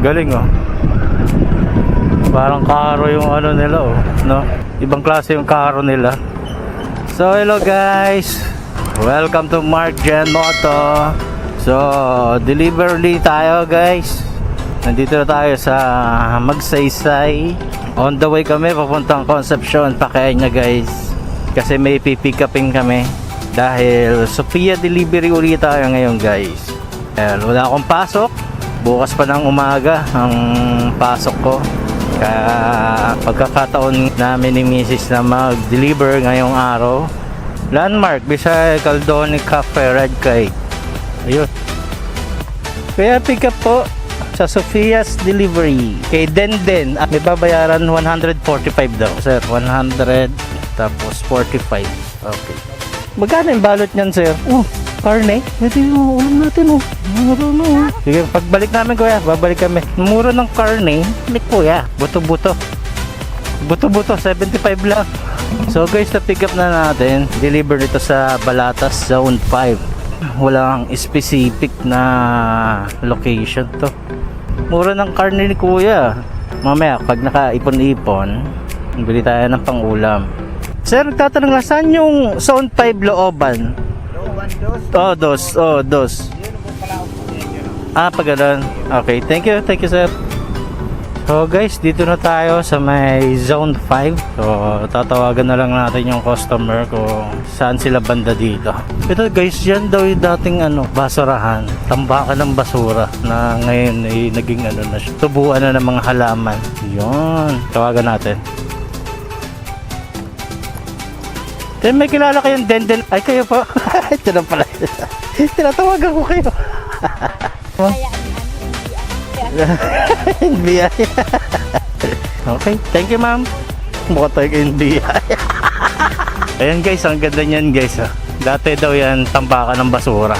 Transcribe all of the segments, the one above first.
Galing oh. Parang karo yung ano nila oh, no? Ibang klase yung karo nila. So hello guys, welcome to Mark Gen Moto. So delivery tayo guys. Nandito na tayo sa Magsaysay. On the way kami papuntang Concepcion, Pacaña guys. Kasi may pipick upin kami. Dahil Sofia delivery ulit tayo ngayon guys. Wala akong pasok. Bukas pa ng umaga ang pasok ko. Kaya pagkakataon namin ni Mrs. na mag-deliver ngayong araw. Landmark, Bisaya Caldoni Cafe Red Cake. Ayun. Kaya pick up po sa Sofia's Delivery kay Denden. May babayaran 145 daw sir. 100 tapos 45. Okay. Magkano yung balot niyan sir? Oh, karne. Pwede yung ulam natin oh. Mura na oh. Sige, pagbalik namin kuya, babalik kami. Mura ng karne. Lik kuya. Buto-buto. Buto-buto, 75 lang. So guys, na-pick up na natin. Deliver nito sa Balatas Zone 5. Walang specific na location to. Mura ng karne ni kuya. Mamaya, pag nakaipon-ipon, bili tayo ng pang-ulam. Sir, tatanong lang, saan yung Zone 5 looban? Looban, dos. Oh, dos. Oh, dos. Ah, pag ganun. Okay, thank you sir. So guys, dito na tayo sa may Zone 5. So tatawagan na lang natin yung customer kung saan sila banda dito. Ito guys, yan daw yung dating basurahan, tambakan ng basura na ngayon ay naging na siya, tubuan na ng mga halaman. Yun, tawagan natin. Then may kilala kayong Denden. Ay kayo po. Ito na pala. Tinatawagan ko kayo. NBI. Okay, thank you ma'am. Mukha tayo kay NBI. Ayan guys, ang ganda niyan guys. Dati daw yan tambakan ng basura.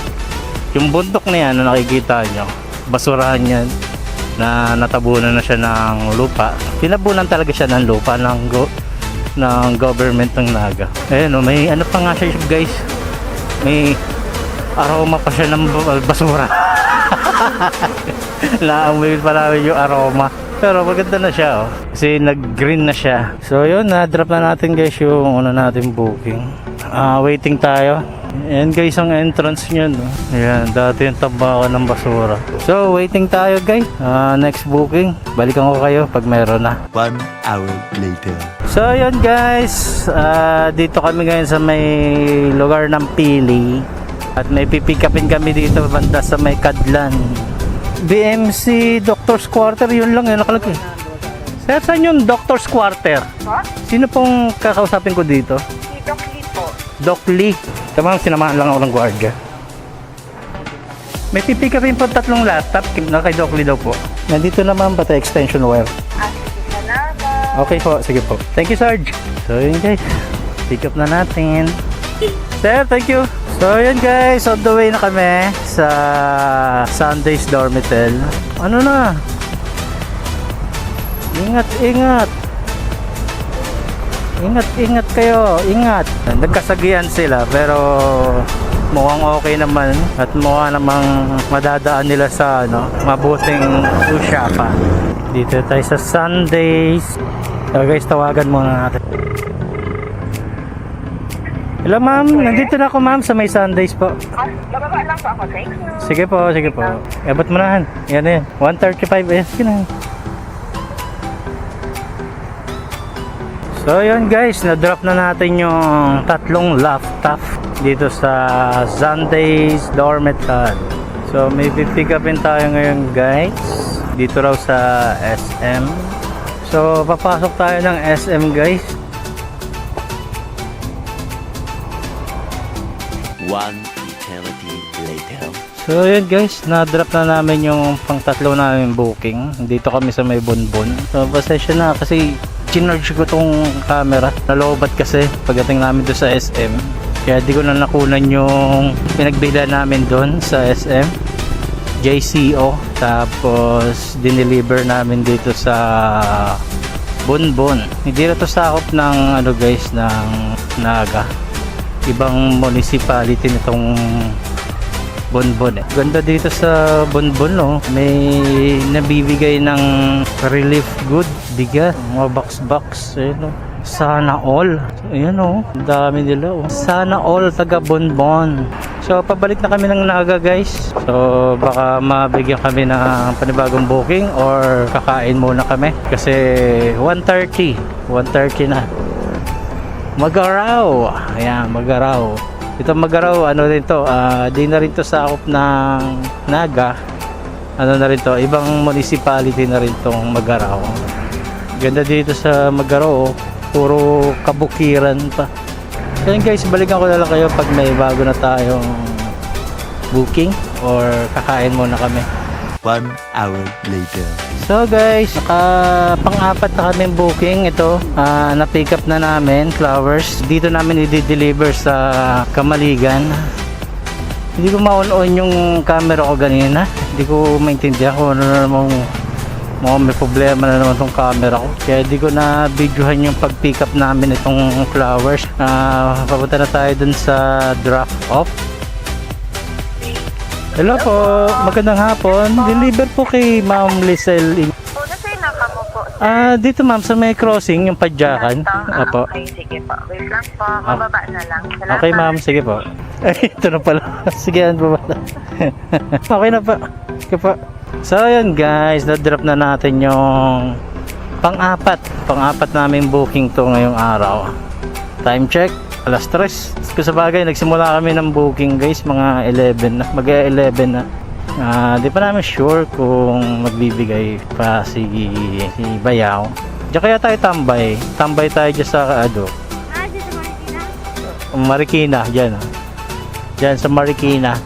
Yung bundok na yan na nakikita nyo, basurahan yan na natabunan na siya ng lupa. Tinabunan talaga siya ng lupa ng government ng Naga. Ayan may ano pa nga siya guys. May aroma pa siya ng basura. Naamoy pa namin yung aroma. Pero maganda na siya oh. Kasi nag-green na siya. So yun, na-drop na natin guys yung natin booking. Waiting tayo. Ayan guys ang entrance nyo no? Ayan, dati yung tambakan ng basura. So waiting tayo guys. Next booking, balikan ko kayo pag meron na. 1 hour later. So yun guys, dito kami ngayon sa may lugar ng Pili. At may pipick upin kami dito banda sa may Kadlan. BMC Doctor's Quarter, yun lang yun nakalagay. Sir, saan yung Doctor's Quarter? What? Sino pong kakausapin ko dito? Si Doc Lee po. Doc Lee. Tamang sinamahan lang ako ng gwardiya. May pipick upin po 3 laptop na kay Doc Lee daw po. Nandito naman pati extension wire. Sige na ba? Okay po, sige po. Thank you, Sarge. So yun guys, pick up na natin. Sir, thank you. So yun guys, on the way na kami sa Sunday's Dormitel. Ano na? Ingat, ingat. Ingat, ingat kayo. Ingat. Nagkasagian sila pero mukhang okay naman at mukha namang madadaan nila sa mabuting usapan. Dito tayo sa Sundays. So guys, tawagan muna natin. Hello ma'am, nandito na ako ma'am sa may Sundays po. Bababa lang po ako, thank you. Sige po, sige po. Abot mo na han. Yan yan. 135 eh. Sige na. So yun guys, na-drop na natin yung 3 laptop dito sa Sundays Dormital. So may pick upin tayo ngayon guys. Dito raw sa SM. So papasok tayo ng SM guys. 1 eternity later. So yun guys, na-drop na namin yung pang-3 namin booking. Dito kami sa may Bonbon. So pasensya na kasi chinarge ko tong camera. Nalobat kasi pagdating namin doon sa SM. Kaya di ko na nakunan yung pinagbila namin doon sa SM. JCO. Tapos dineliver namin dito sa Bonbon. Hindi na to sakop ng guys, ng Naga. Ibang municipality nitong Bonbon eh. Ganda dito sa Bonbon, no? May nabibigay ng relief good, bigat, mga box, ayun, no? Sana all. Ayan, oh. Ang dami nila, oh. Sana all taga Bonbon. So, pabalik na kami ng Naga, guys. So, baka mabigyan kami ng panibagong booking or kakain muna kami. Kasi 1:30 na. Magaraw. Ayan, Magaraw. Ito Magaraw, ano rin to, di na rin to sakop ng Naga. Ano na rin to, ibang municipality na rin tong Magaraw. Ganda dito sa Magaraw, oh. Puro kabukiran pa. Kaya guys, balikan ko na lang kayo pag may bago na tayong booking or kakain muna kami. 1 hour later. So guys, pang-apat na kami booking. Ito, na-pick up na namin flowers. Dito namin i-deliver sa Kamaligan. Hindi ko ma-on yung camera ko ganina. Hindi ko maintindihan kung ano na namang may problema na naman tong camera ko. Kaya di ko na videohan yung pag-pick up namin itong flowers. Papunta na tayo dun sa drop off. Hello po, magandang hapon. Deliver po kay Ma'am Lizelle. Nasa inaka mo po. Dito ma'am, sa may crossing, yung Padyakan. Opo. Okay, sige po. Wait lang po. Mababa na lang. Salamat. Okay ma'am, sige po. Ay, ito na pala. Sige, yan po pala. Okay na pa. Okay po. So yun guys, na-drop na natin yung pang-apat namin booking to ngayong araw. Time check, alas 3. Kung sa bagay, nagsimula kami ng booking guys, mga 11 na, mag-11 na. Di pa namin sure kung magbibigay pa si Bayaw. Diyan kaya tayo tambay tayo dyan sa dito Marikina, dyan sa Marikina.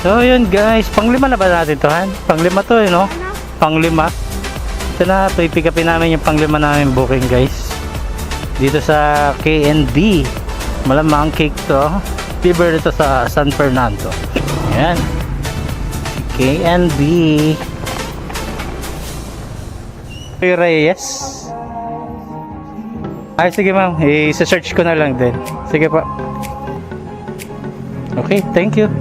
So yun guys, panglima na ba natin to, Han? Panglima to eh, no? Panglima. Ito na, pipick upin namin yung panglima namin booking guys. Dito sa KNB. Malamang cake to. Deliver dito sa San Fernando. Ayan. KNB. Reyes. Ay, sige ma'am. I-search ko na lang din. Sige pa. Okay, thank you.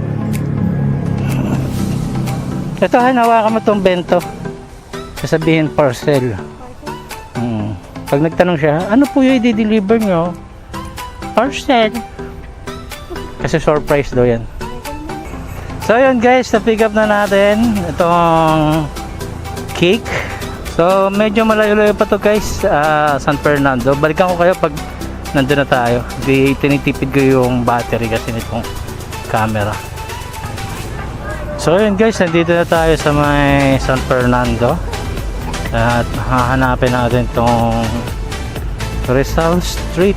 Ito, hawakan mo tong bento. Sasabihin parcel. Pag nagtanong siya, ano po yung i-deliver nyo? Parcel. Kasi surprise daw yan. So yun guys, na-pick up na natin itong cake. So medyo malayo-layo pa to guys, San Fernando. Balikan ko kayo pag nandun na tayo. Di tinitipid ko yung battery kasi nitong camera. So yun guys, nandito na tayo sa may San Fernando. At hahanapin natin itong Rizal Street.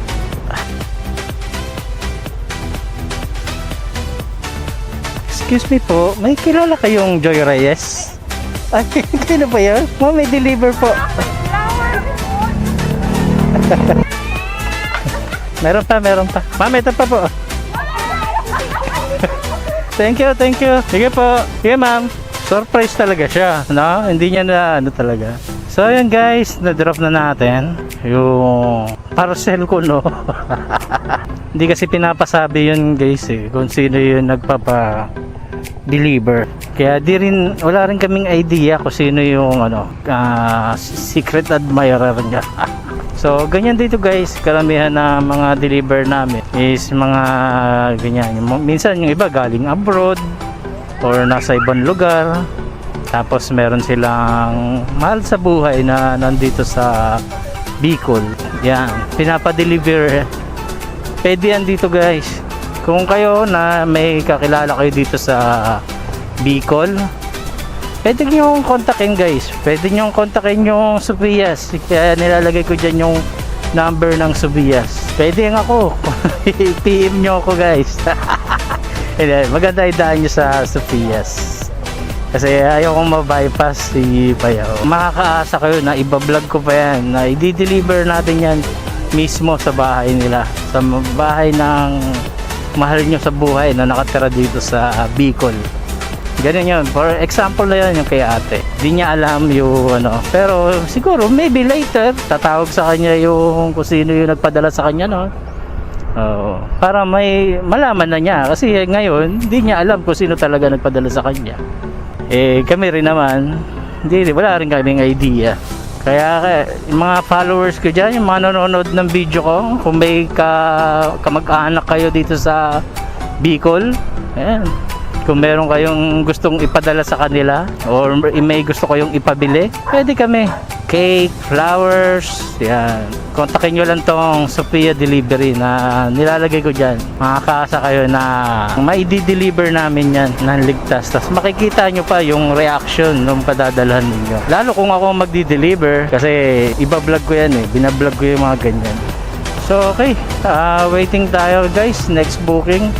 Excuse me po, may kilala kayong Joy Reyes? Ay, kino ba yun? Ma'am, may deliver po. Meron pa. Ma'am, ito pa po. Thank you. Sige po. Sige ma'am. Surprise talaga siya, no? Hindi niya na ano talaga. So ayan guys, na-drop na natin yung parcel ko, no? Hindi kasi pinapasabi yun guys eh, kung sino yung nagpapa-deliver. Kaya wala rin kaming idea kung sino yung secret admirer niya. So ganyan dito guys, karamihan na mga deliver namin is mga ganyan. Minsan yung iba galing abroad or nasa ibang lugar. Tapos meron silang mahal sa buhay na nandito sa Bicol. Yan, pinapa-deliver. Pwede yan dito guys. Kung kayo na may kakilala kayo dito sa Bicol, pwede nyo kontakin guys. Pwede nyo kontakin yung Subias. Kaya nilalagay ko dyan yung number ng Subias. Pwede nga ako. PM nyo ako guys. Maganda idaan nyo sa Subias. Kasi ayaw kong ma-bypass si Bayaw. Makakaasa kayo na iba-vlog ko pa yan. Na i-deliver natin yan mismo sa bahay nila. sa bahay ng mahal nyo sa buhay na nakatira dito sa Bicol. Ganun yun. For example na yun yung kay ate. Di niya alam yung ano. Pero siguro maybe later tatawag sa kanya yung kung sino yung nagpadala sa kanya, no? Para may malaman na niya. Kasi ngayon di niya alam kung sino talaga nagpadala sa kanya. Kami rin naman wala rin kaming idea. Kaya yung mga followers ko dyan, yung mga nanonood ng video ko, kung may kamag-anak kayo dito sa Bicol, ayan, kung meron kayong gustong ipadala sa kanila or may gusto kayong ipabili, pwede kami. Cake, flowers, yan. Kontakin nyo lang tong Sophia Delivery na nilalagay ko dyan. Makakaasa kayo na mai-deliver namin yan ng ligtas. Tapos makikita nyo pa yung reaction nung padadalhan ninyo. Lalo kung ako magdi-deliver kasi iba-vlog ko yan binablog ko yung mga ganyan. So okay, waiting tayo guys, next booking.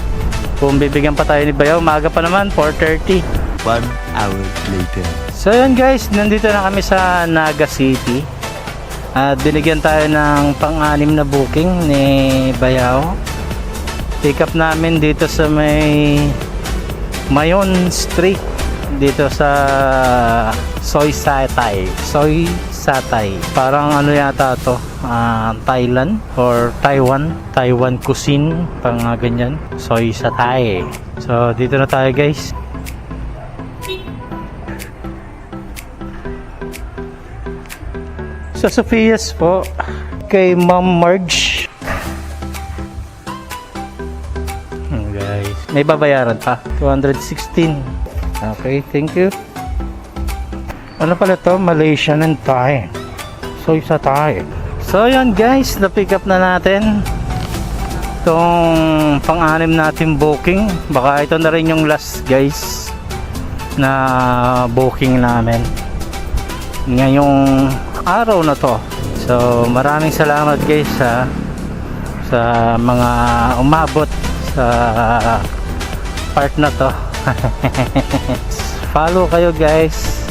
Kung bibigyan pa tayo ni Bayaw, maaga pa naman, 4:30. 1 hour later. So yun guys, nandito na kami sa Naga City. At binigyan tayo ng pang-anim na booking ni Bayaw. Pick up namin dito sa may Mayon Street, dito sa Soy Satay. Soy Satay. Parang ano yata to, Thailand or Taiwan cuisine, pang ganyan. Soy Satay. So dito na tayo guys. Sa Sophia's po, kay Ma'am Marge. Guys, may babayaran pa, 216. Okay, thank you. Ano pala to? Malaysian and Thai. Soy Satay. So yan guys, na-pick up na natin itong pang-anim natin booking. Baka ito na rin yung last guys na booking namin ngayong araw na to. So maraming salamat guys sa mga umabot sa part na to. Follow kayo guys,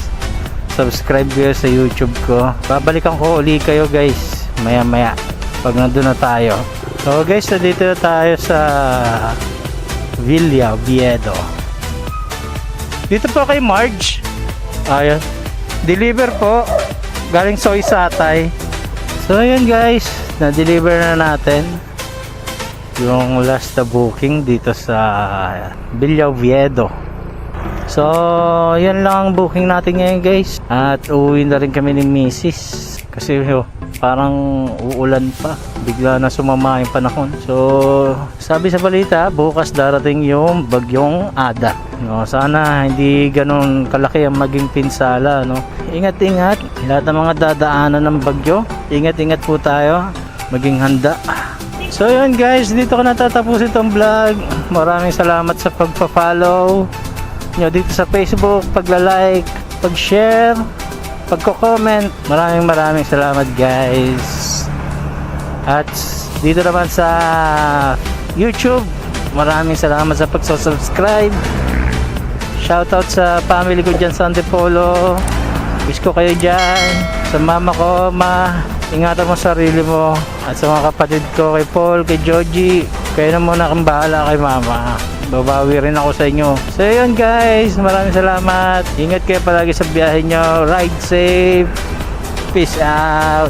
subscribe kayo sa YouTube ko. Babalikan ko uli kayo guys maya maya pag nandun na tayo. So guys, dito na tayo sa Villa Oviedo. Dito po kay Marge. Ayan, deliver po galing Soy Satay. So yun guys, na-deliver na natin yung last na booking dito sa Villa Oviedo. So yan lang ang booking natin ngayon guys. At uuwi na rin kami ni Mrs. Kasi parang uulan pa, bigla na sumama yung panahon. So sabi sa balita, bukas darating yung bagyong Ada, no? Sana hindi ganun kalaki ang maging pinsala, no? Ingat-ingat lahat ng mga dadaanan ng bagyo. Ingat-ingat po tayo, maging handa. So yun guys, dito ko natatapusin itong vlog. Maraming salamat sa pagpa-follow nyo dito sa Facebook, pagla-like, pag-share, pagko-comment. Maraming salamat guys. At dito naman sa YouTube, maraming salamat sa pagsusubscribe. Shoutout sa family ko dyan sa Antipolo. Wish ko kayo dyan. Sa mama ko, ingatan mo sarili mo. At sa mga kapatid ko, kay Paul, kay Joji, kayo na muna kang bahala kay mama. Babawi rin ako sa inyo. So yun guys, maraming salamat. Ingat kayo palagi sa biyahe nyo. Ride safe. Peace out.